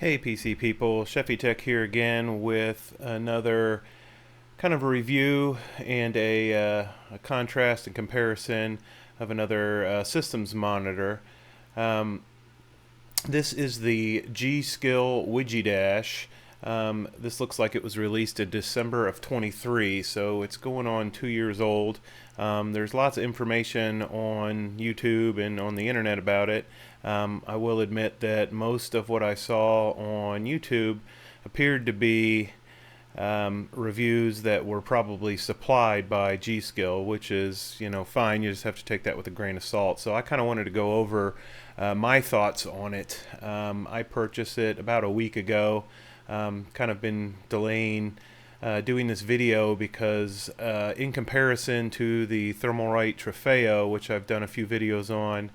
Hey PC people, Sheffy Tech here again with another kind of a review and a contrast and comparison of another systems monitor. Um, this is the G.Skill Wigidash. This looks like it was released in December of 23, so it's going on 2 years old. There's lots of information on YouTube and on the internet about it. I will admit that most of what I saw on YouTube appeared to be reviews that were probably supplied by G.Skill, which is, fine. You just have to take that with a grain of salt. So I kind of wanted to go over my thoughts on it. I purchased it about a week ago. Kind of been delaying doing this video because in comparison to the Thermalright Trefeo, which I've done a few videos on,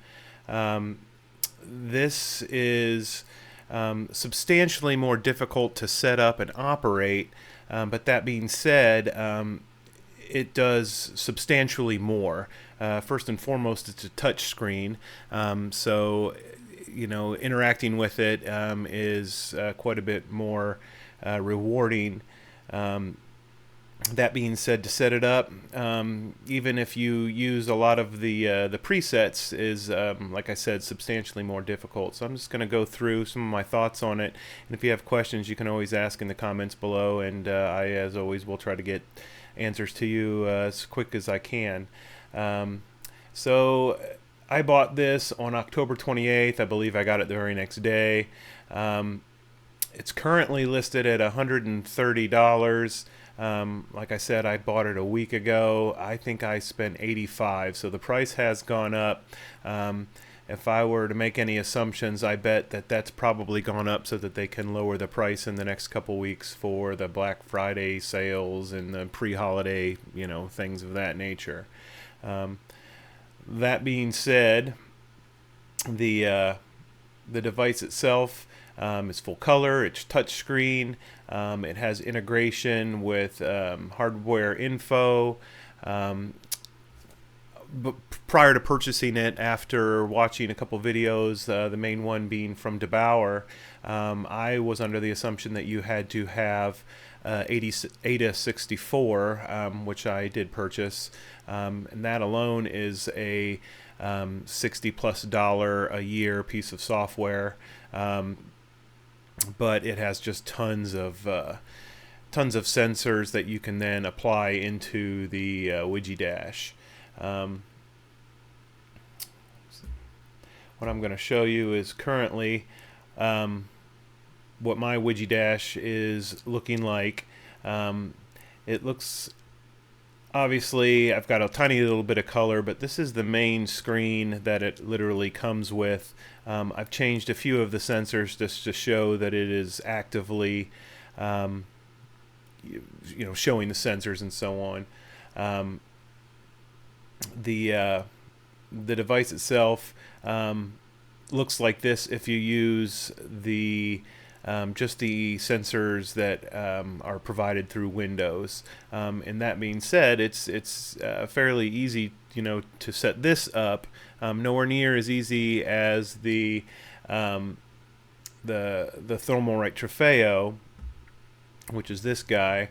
this is substantially more difficult to set up and operate, but that being said, it does substantially more. First and foremost, it's a touch screen, so interacting with it is quite a bit more rewarding. That being said, to set it up, even if you use a lot of the presets, is like I said, substantially more difficult. So I'm just going to go through some of my thoughts on it, and if you have questions, you can always ask in the comments below, and I, as always, will try to get answers to you as quick as I can. So I bought this on October 28th. I believe I got it the very next day. It's currently listed at $130. Like I said, I bought it a week ago. I think I spent $85, so the price has gone up. If I were to make any assumptions, I bet that that's probably gone up so that they can lower the price in the next couple weeks for the Black Friday sales and the pre-holiday, things of that nature. That being said, the device itself is full color. It's touchscreen. It has integration with hardware info. But prior to purchasing it, after watching a couple videos, the main one being from JAWA, I was under the assumption that you had to have ADA 64, which I did purchase, and that alone is a $60+ a year piece of software. But it has just tons of sensors that you can then apply into the Wigidash. What I'm going to show you is currently what my Wigidash is looking like. It looks, obviously, I've got a tiny little bit of color, but this is the main screen that it literally comes with. I've changed a few of the sensors just to show that it is actively, showing the sensors and so on. The device itself looks like this if you use the just the sensors that are provided through Windows. And that being said, it's fairly easy, to set this up. Nowhere near as easy as the Thermalright Trefeo, which is this guy.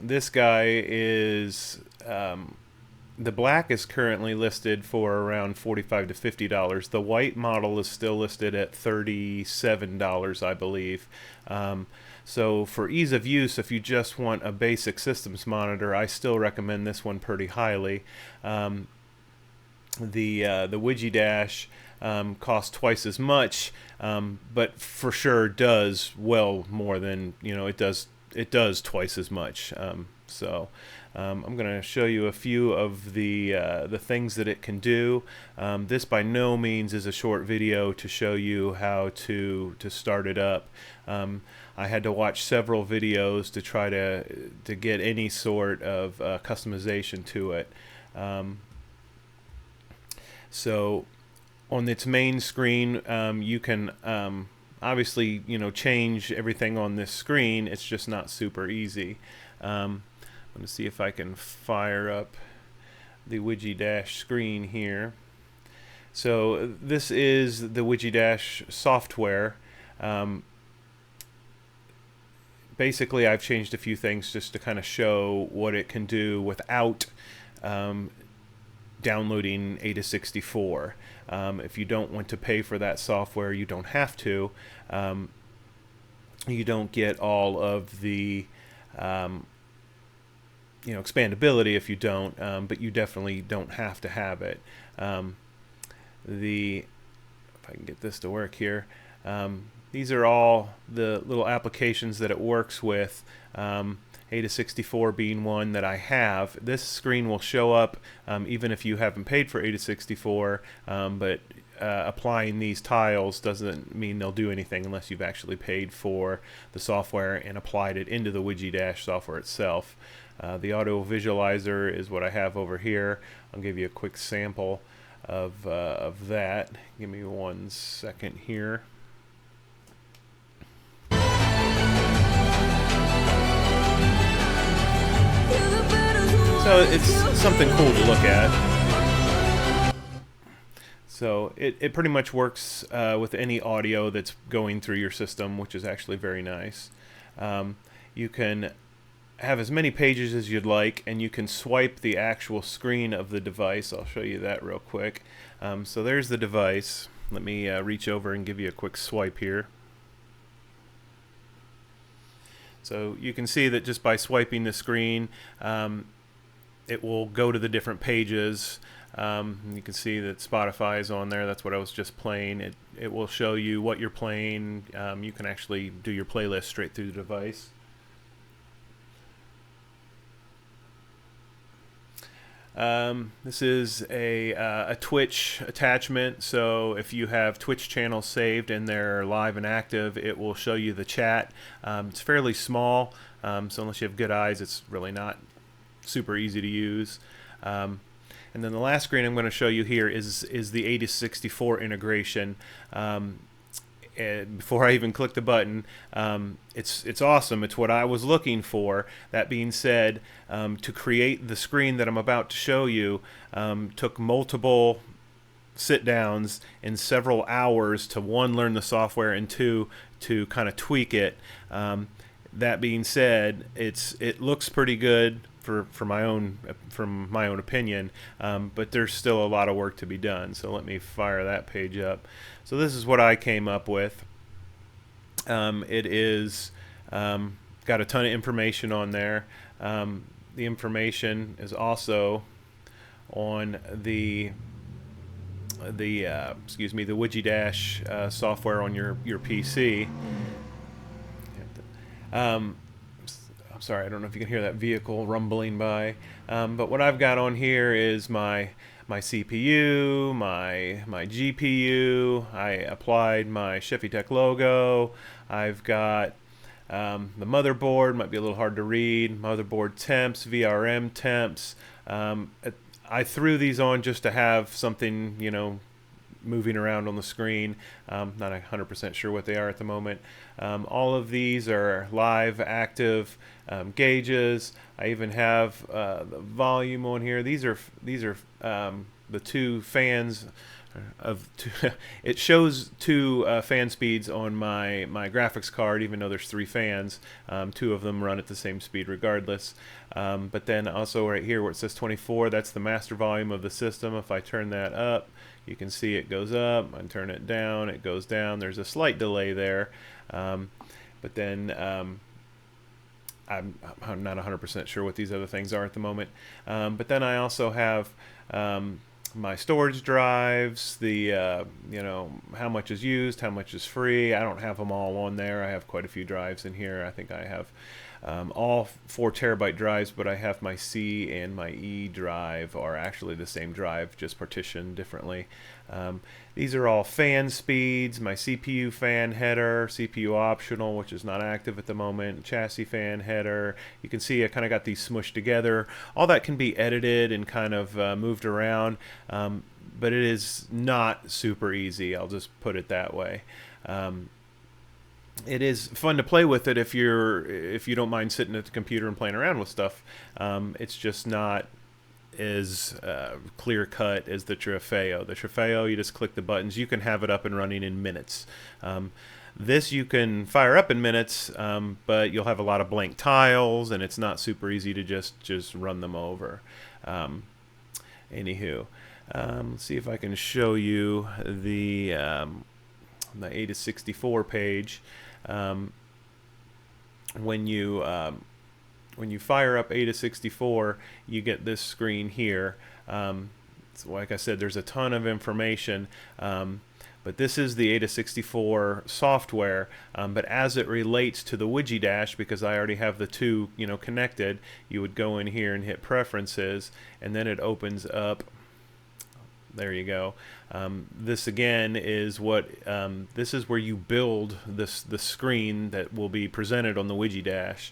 This guy is the black is currently listed for around $45 to $50. The white model is still listed at $37, I believe. So for ease of use, if you just want a basic systems monitor, I still recommend this one pretty highly. The Wigidash costs twice as much, but for sure does well more than it does twice as much. I'm going to show you a few of the things that it can do. This by no means is a short video to show you how to start it up. I had to watch several videos to try to get any sort of customization to it. So on its main screen, you can obviously change everything on this screen. It's just not super easy. I'm going to see if I can fire up the Wigidash screen here. So this is the Wigidash software. Basically, I've changed a few things just to kind of show what it can do without downloading Ada64. If you don't want to pay for that software, you don't have to. You don't get all of the expandability if you don't, but you definitely don't have to have it. If I can get this to work here, these are all the little applications that it works with. Ada64 being one that I have. This screen will show up even if you haven't paid for Ada64, but applying these tiles doesn't mean they'll do anything unless you've actually paid for the software and applied it into the Wigidash software itself. The auto visualizer is what I have over here. I'll give you a quick sample of that. Give me 1 second here. So it's something cool to look at. So it pretty much works with any audio that's going through your system, which is actually very nice. You can have as many pages as you'd like, and you can swipe the actual screen of the device. I'll show you that real quick. So there's the device. Let me reach over and give you a quick swipe here. So you can see that just by swiping the screen, it will go to the different pages. You can see that Spotify is on there. That's what I was just playing. It will show you what you're playing. You can actually do your playlist straight through the device. This is a Twitch attachment, so if you have Twitch channels saved and they're live and active, it will show you the chat. It's fairly small, so unless you have good eyes, it's really not super easy to use. And then the last screen I'm going to show you here is the Ada64 integration. And before I even click the button, it's awesome. It's what I was looking for. That being said, to create the screen that I'm about to show you took multiple sit-downs and several hours to, one, learn the software, and two, to kind of tweak it. That being said, it looks pretty good from my own opinion, but there's still a lot of work to be done. So let me fire that page up. So this is what I came up with. It is got a ton of information on there. The information is also on the Wigidash software on your PC. I'm sorry, I don't know if you can hear that vehicle rumbling by, but what I've got on here is my CPU, my GPU. I applied my Shefitech logo. I've got the motherboard, might be a little hard to read, motherboard temps, VRM temps. I threw these on just to have something, moving around on the screen. Not 100% sure what they are at the moment. All of these are live, active gauges. I even have the volume on here. These are the two fans of it shows two fan speeds on my graphics card, even though there's 3 fans. 2 of them run at the same speed regardless. But then also right here where it says 24, that's the master volume of the system. If I turn that up, you can see it goes up. I turn it down, it goes down. There's a slight delay there, but then I'm not 100% sure what these other things are at the moment. But then I also have my storage drives, the how much is used, how much is free. I don't have them all on there. I have quite a few drives in here. I think I have all 4 terabyte drives, but I have my C and my E drive are actually the same drive, just partitioned differently. These are all fan speeds, my CPU fan header, CPU optional, which is not active at the moment, chassis fan header. You can see I kind of got these smushed together. All that can be edited and kind of moved around, but it is not super easy. I'll just put it that way. It is fun to play with it if you don't mind sitting at the computer and playing around with stuff. It's just not as clear cut as the Trefeo. The Trefeo, you just click the buttons. You can have it up and running in minutes. This you can fire up in minutes, but you'll have a lot of blank tiles, and it's not super easy to just run them over. Anywho, let's see if I can show you the ADA64 page. When you fire up ADA64, you get this screen here. So like I said, there's a ton of information, but this is the ADA64 software. But as it relates to the Wigidash, because I already have the two, connected, you would go in here and hit Preferences, and then it opens up. There you go. This again is this is where you build the screen that will be presented on the Wigidash.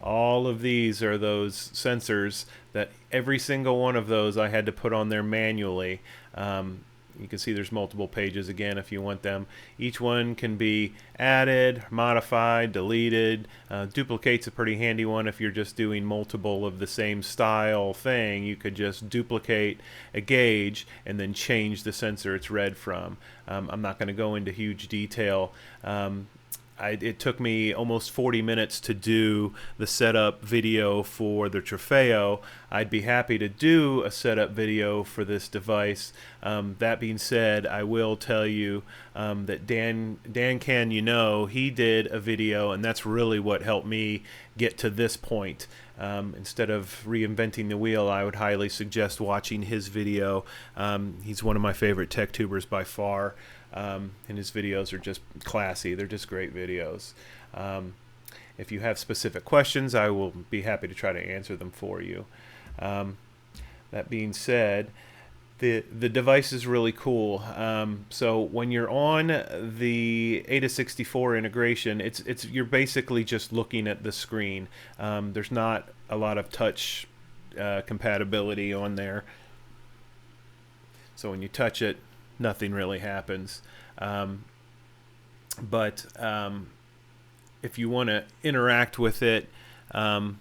All of these are those sensors that every single one of those I had to put on there manually. You can see there's multiple pages again if you want them. Each one can be added, modified, deleted. Duplicate's a pretty handy one if you're just doing multiple of the same style thing. You could just duplicate a gauge and then change the sensor it's read from. I'm not going to go into huge detail. It took me almost 40 minutes to do the setup video for the Trefeo. I'd be happy to do a setup video for this device. That being said, I will tell you that Dan Can he did a video, and that's really what helped me get to this point. Instead of reinventing the wheel, I would highly suggest watching his video. He's one of my favorite tech tubers by far. And his videos are just classy. They're just great videos. If you have specific questions, I will be happy to try to answer them for you. That being said, the device is really cool. So when you're on the ADA64 integration, you're basically just looking at the screen. There's not a lot of touch compatibility on there. So when you touch it, nothing really happens. But if you want to interact with it, with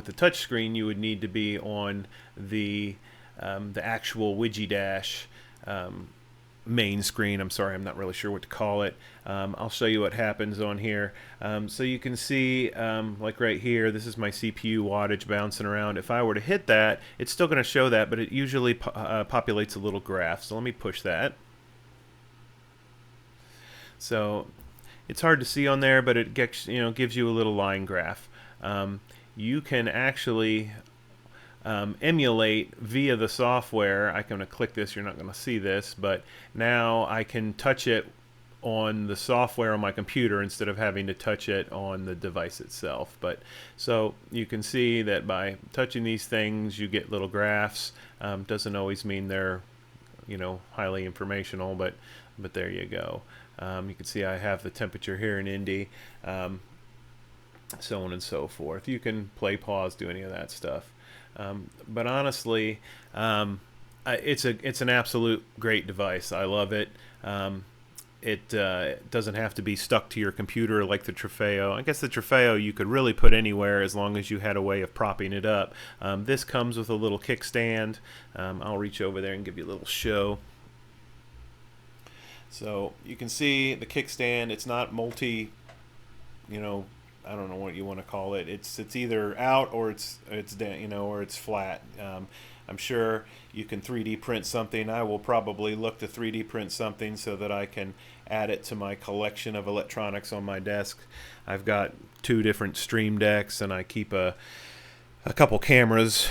the touch screen, you would need to be on the actual Wigidash main screen. I'm sorry, I'm not really sure what to call it. I'll show you what happens on here. So you can see, like right here, this is my CPU wattage bouncing around. If I were to hit that, it's still going to show that, but it usually populates a little graph. So let me push that. So it's hard to see on there, but it gets, gives you a little line graph. You can actually emulate via the software. I'm going to click this. You're not going to see this, but now I can touch it on the software on my computer instead of having to touch it on the device itself. But so you can see that by touching these things, you get little graphs. Doesn't always mean they're, highly informational, but there you go. You can see I have the temperature here in Indy, so on and so forth. You can play, pause, do any of that stuff. But honestly, it's an absolute great device. I love it. It doesn't have to be stuck to your computer like the Trefeo. I guess the Trefeo you could really put anywhere as long as you had a way of propping it up. This comes with a little kickstand. I'll reach over there and give you a little show. So you can see the kickstand. It's not multi, I don't know what you want to call it. It's either out or it's down, or it's flat. I'm sure you can 3D print something. I will probably look to 3D print something so that I can add it to my collection of electronics on my desk. I've got 2 different Stream Decks, and I keep a couple cameras,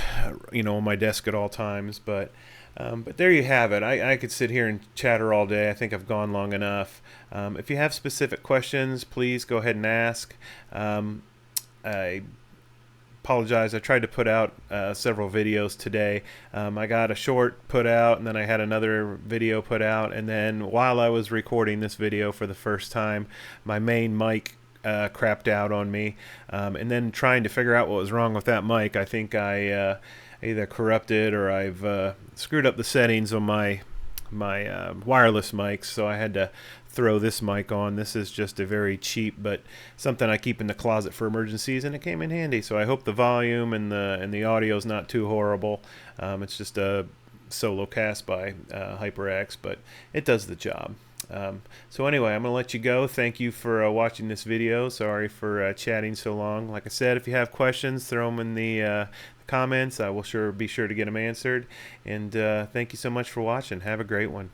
on my desk at all times. But there you have it. I could sit here and chatter all day. I think I've gone long enough. If you have specific questions, please go ahead and ask. I apologize. I tried to put out several videos today. I got a short put out, and then I had another video put out, and then while I was recording this video for the first time, my main mic crapped out on me, and then trying to figure out what was wrong with that mic, I think I either corrupted or I've screwed up the settings on my my wireless mics, so I had to throw this mic on. This is just a very cheap, but something I keep in the closet for emergencies, and it came in handy. So I hope the volume and the audio is not too horrible. It's just a solo cast by HyperX, but it does the job. So anyway, I'm going to let you go. Thank you for watching this video. Sorry for chatting so long. Like I said, if you have questions, throw them in the comments. I will be sure to get them answered. And thank you so much for watching. Have a great one.